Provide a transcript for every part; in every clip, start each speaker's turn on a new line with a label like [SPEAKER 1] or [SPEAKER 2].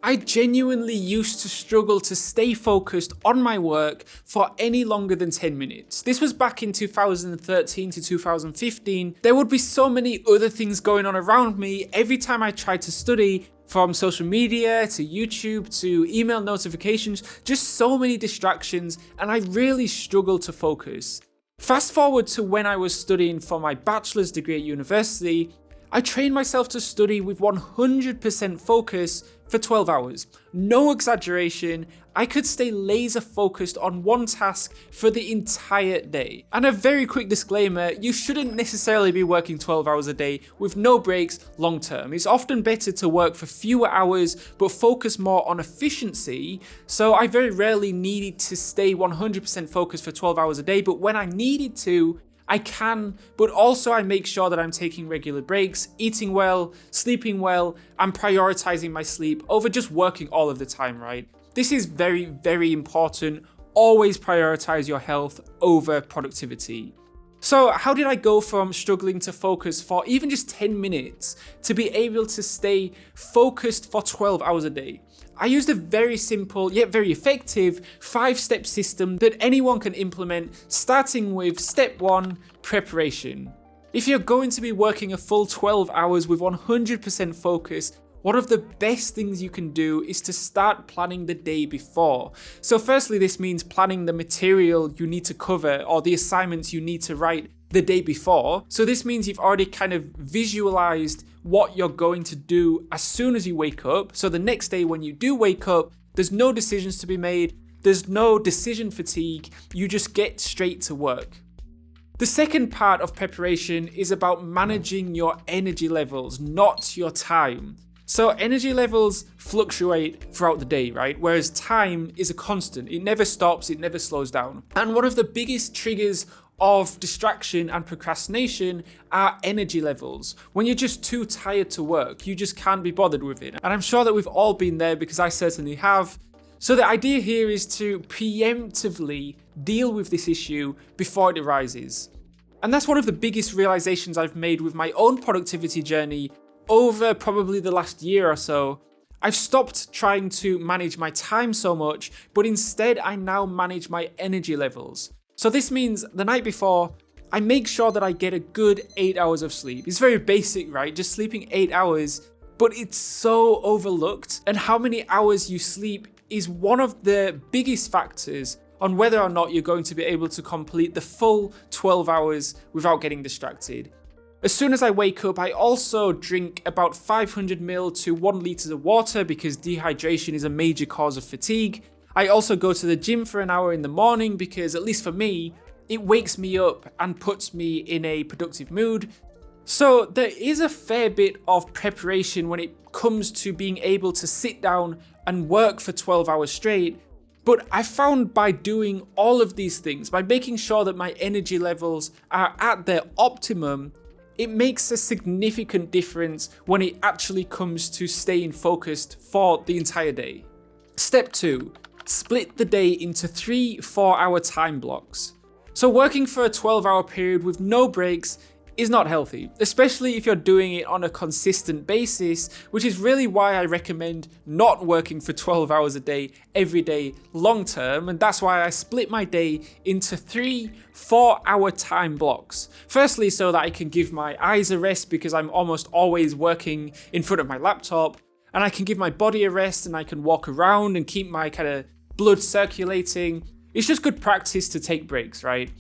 [SPEAKER 1] I genuinely used to struggle to stay focused on my work for any longer than 10 minutes. This was back in 2013 to 2015. There would be so many other things going on around me every time I tried to study, from social media to YouTube to email notifications, just so many distractions, and I really struggled to focus. Fast forward to when I was studying for my bachelor's degree at university, I trained myself to study with 100% focus for 12 hours. No exaggeration, I could stay laser focused on one task for the entire day. And a very quick disclaimer, you shouldn't necessarily be working 12 hours a day with no breaks long term. It's often better to work for fewer hours but focus more on efficiency. So I very rarely needed to stay 100% focused for 12 hours a day, but when I needed to, I can, but also I make sure that I'm taking regular breaks, eating well, sleeping well, and prioritizing my sleep over just working all of the time, right? This is very, very important. Always prioritize your health over productivity. So how did I go from struggling to focus for even just 10 minutes to be able to stay focused for 12 hours a day? I used a very simple yet very effective 5-step system that anyone can implement, starting with step 1, preparation. If you're going to be working a full 12 hours with 100% focus, one of the best things you can do is to start planning the day before. So firstly, this means planning the material you need to cover or the assignments you need to write the day before. So this means you've already kind of visualized what you're going to do as soon as you wake up. So the next day when you do wake up, there's no decisions to be made, there's no decision fatigue, you just get straight to work. The second part of preparation is about managing your energy levels, not your time. So energy levels fluctuate throughout the day, right? Whereas time is a constant. It never stops, it never slows down. And one of the biggest triggers of distraction and procrastination are energy levels. When you're just too tired to work, you just can't be bothered with it. And I'm sure that we've all been there because I certainly have. So the idea here is to preemptively deal with this issue before it arises. And that's one of the biggest realizations I've made with my own productivity journey over probably the last year or so. I've stopped trying to manage my time so much, but instead I now manage my energy levels. So this means the night before, I make sure that I get a good 8 hours of sleep. It's very basic, right? Just sleeping 8 hours, but it's so overlooked. And how many hours you sleep is one of the biggest factors on whether or not you're going to be able to complete the full 12 hours without getting distracted. As soon as I wake up, I also drink about 500 ml to 1 litre of water because dehydration is a major cause of fatigue. I also go to the gym for an hour in the morning because, at least for me, it wakes me up and puts me in a productive mood. So there is a fair bit of preparation when it comes to being able to sit down and work for 12 hours straight. But I found by doing all of these things, by making sure that my energy levels are at their optimum, it makes a significant difference when it actually comes to staying focused for the entire day. Step 2, split the day into 3 4-hour time blocks. So working for a 12-hour period with no breaks is not healthy, especially if you're doing it on a consistent basis, which is really why I recommend not working for 12 hours a day every day long term, and that's why I split my day into 3 4-hour time blocks. Firstly, so that I can give my eyes a rest because I'm almost always working in front of my laptop, and I can give my body a rest and I can walk around and keep my kind of blood circulating. It's just good practice to take breaks, right?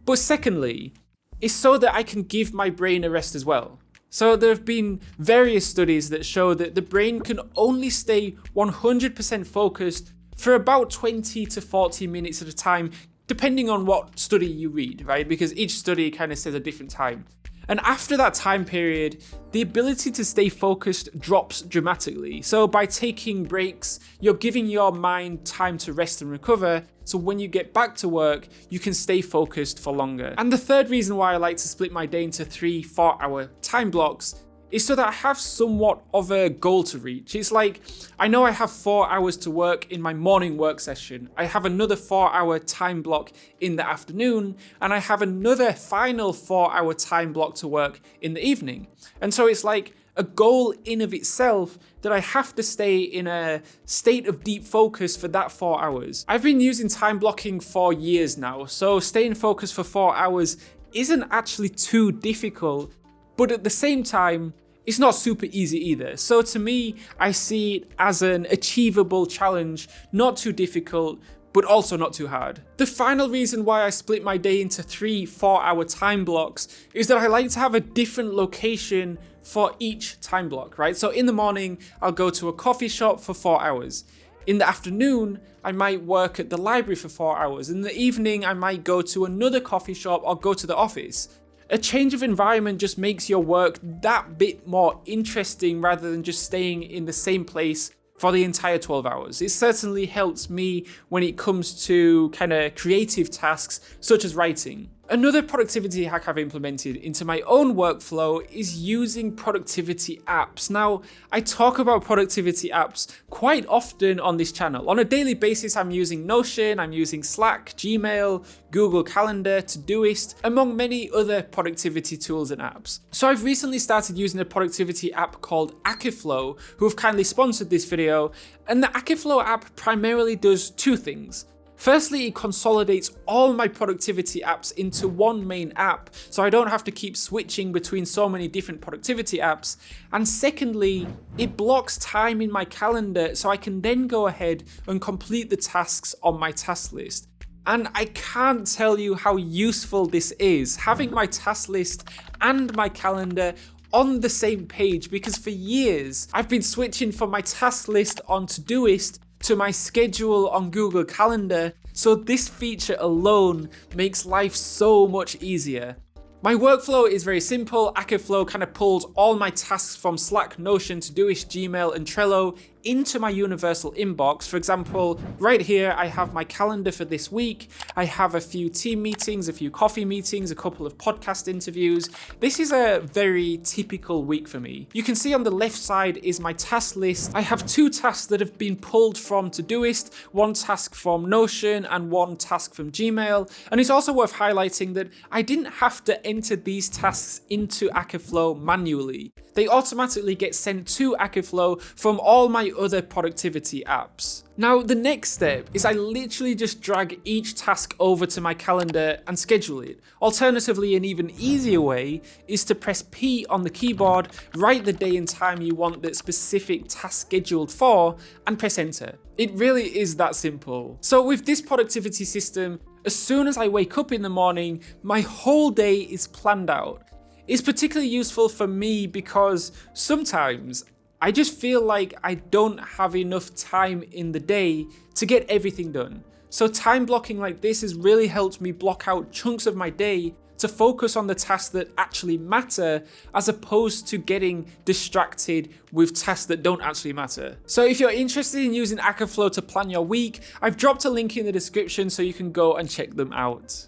[SPEAKER 1] But secondly, is so that I can give my brain a rest as well. So there have been various studies that show that the brain can only stay 100% focused for about 20 to 40 minutes at a time, depending on what study you read, right? Because each study kind of says a different time. And after that time period, the ability to stay focused drops dramatically. So by taking breaks, you're giving your mind time to rest and recover. So when you get back to work, you can stay focused for longer. And the third reason why I like to split my day into 3 4-hour time blocks is so that I have somewhat of a goal to reach. It's like, I know I have 4 hours to work in my morning work session. I have another 4-hour time block in the afternoon, and I have another final 4-hour time block to work in the evening. And so it's like a goal in of itself that I have to stay in a state of deep focus for that 4 hours. I've been using time blocking for years now, so staying focused for 4 hours isn't actually too difficult, but at the same time, it's not super easy either. So to me, I see it as an achievable challenge, not too difficult, but also not too hard. The final reason why I split my day into 3 4-hour time blocks is that I like to have a different location for each time block, right? So in the morning, I'll go to a coffee shop for 4 hours. In the afternoon, I might work at the library for 4 hours. In the evening, I might go to another coffee shop or go to the office. A change of environment just makes your work that bit more interesting rather than just staying in the same place for the entire 12 hours. It certainly helps me when it comes to kind of creative tasks such as writing. Another productivity hack I've implemented into my own workflow is using productivity apps. Now, I talk about productivity apps quite often on this channel. On a daily basis, I'm using Notion, I'm using Slack, Gmail, Google Calendar, Todoist, among many other productivity tools and apps. So I've recently started using a productivity app called Akiflow, who have kindly sponsored this video, and the Akiflow app primarily does 2 things. Firstly, it consolidates all my productivity apps into one main app, so I don't have to keep switching between so many different productivity apps. And secondly, it blocks time in my calendar so I can then go ahead and complete the tasks on my task list. And I can't tell you how useful this is, having my task list and my calendar on the same page, because for years I've been switching from my task list on Todoist to my schedule on Google Calendar, so this feature alone makes life so much easier. My workflow is very simple. Akiflow kind of pulls all my tasks from Slack, Notion, Todoist, Gmail, and Trello into my universal inbox. For example, right here, I have my calendar for this week. I have a few team meetings, a few coffee meetings, a couple of podcast interviews. This is a very typical week for me. You can see on the left side is my task list. I have 2 tasks that have been pulled from Todoist, 1 task from Notion and 1 task from Gmail. And it's also worth highlighting that I didn't have to enter these tasks into Akiflow manually. They automatically get sent to Akiflow from all my other productivity apps. Now, the next step is I literally just drag each task over to my calendar and schedule it. Alternatively, an even easier way is to press P on the keyboard, write the day and time you want that specific task scheduled for, and press enter. It really is that simple. So with this productivity system, as soon as I wake up in the morning, my whole day is planned out. It's particularly useful for me because sometimes I just feel like I don't have enough time in the day to get everything done. So time blocking like this has really helped me block out chunks of my day to focus on the tasks that actually matter, as opposed to getting distracted with tasks that don't actually matter. So if you're interested in using Akiflow to plan your week, I've dropped a link in the description so you can go and check them out.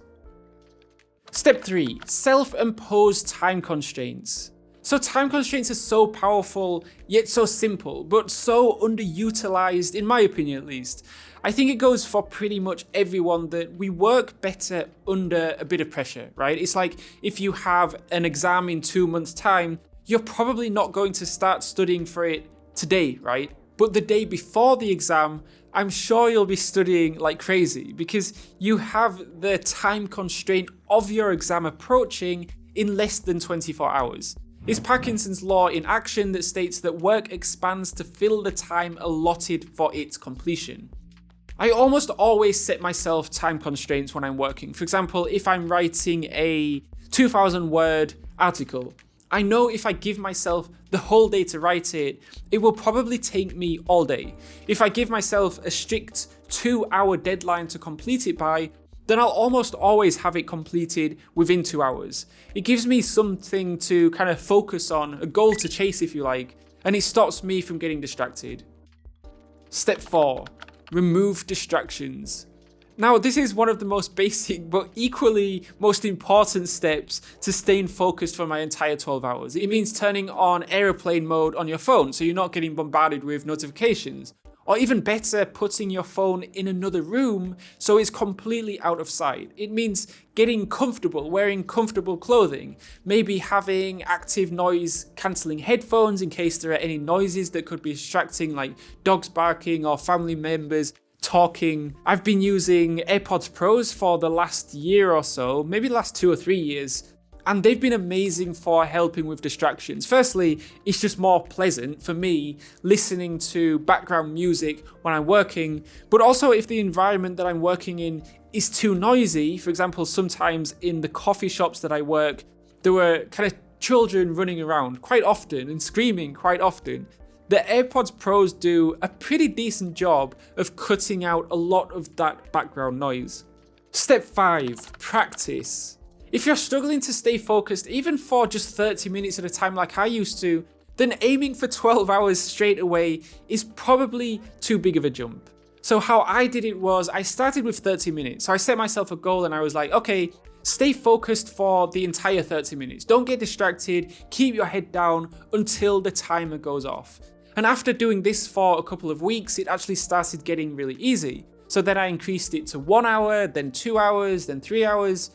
[SPEAKER 1] Step 3, self-imposed time constraints. So time constraints are so powerful, yet so simple, but so underutilized, in my opinion at least. I think it goes for pretty much everyone that we work better under a bit of pressure, right? It's like if you have an exam in 2 months' time, you're probably not going to start studying for it today, right? But the day before the exam, I'm sure you'll be studying like crazy because you have the time constraint of your exam approaching in less than 24 hours. It's Parkinson's law in action that states that work expands to fill the time allotted for its completion. I almost always set myself time constraints when I'm working. For example, if I'm writing a 2,000 word article, I know if I give myself the whole day to write it, it will probably take me all day. If I give myself a strict 2-hour deadline to complete it by, then I'll almost always have it completed within 2 hours. It gives me something to kind of focus on, a goal to chase if you like, and it stops me from getting distracted. Step 4, remove distractions. Now, this is one of the most basic but equally most important steps to staying focused for my entire 12 hours. It means turning on airplane mode on your phone so you're not getting bombarded with notifications. Or even better, putting your phone in another room so it's completely out of sight. It means getting comfortable, wearing comfortable clothing, maybe having active noise cancelling headphones in case there are any noises that could be distracting, like dogs barking or family members talking. I've been using AirPods Pros for the last year or so, maybe the last 2 or 3 years. And they've been amazing for helping with distractions. Firstly, it's just more pleasant for me listening to background music when I'm working, but also if the environment that I'm working in is too noisy. For example, sometimes in the coffee shops that I work, there were kind of children running around quite often and screaming quite often. The AirPods Pros do a pretty decent job of cutting out a lot of that background noise. Step 5, practice. If you're struggling to stay focused, even for just 30 minutes at a time like I used to, then aiming for 12 hours straight away is probably too big of a jump. So how I did it was, I started with 30 minutes. So I set myself a goal and I was like, okay, stay focused for the entire 30 minutes. Don't get distracted, keep your head down until the timer goes off. And after doing this for a couple of weeks, it actually started getting really easy. So then I increased it to 1 hour, then 2 hours, then 3 hours.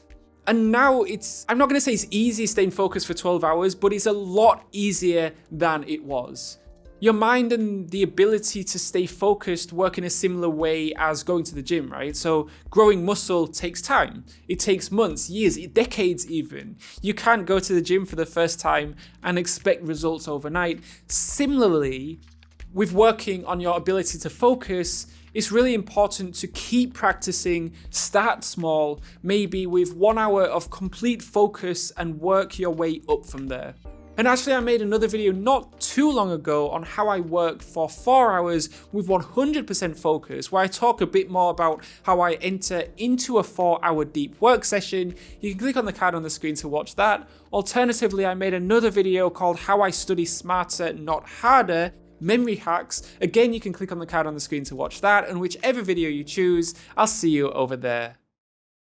[SPEAKER 1] And now I'm not going to say it's easy staying focused for 12 hours, but it's a lot easier than it was. Your mind and the ability to stay focused work in a similar way as going to the gym, right? So growing muscle takes time. It takes months, years, decades even. You can't go to the gym for the first time and expect results overnight. Similarly, with working on your ability to focus, it's really important to keep practicing, start small, maybe with 1 hour of complete focus and work your way up from there. And actually I made another video not too long ago on how I work for 4 hours with 100% focus, where I talk a bit more about how I enter into a 4-hour deep work session. You can click on the card on the screen to watch that. Alternatively, I made another video called How I Study Smarter, Not Harder, Memory Hacks. Again, you can click on the card on the screen to watch that, and whichever video you choose, I'll see you over there.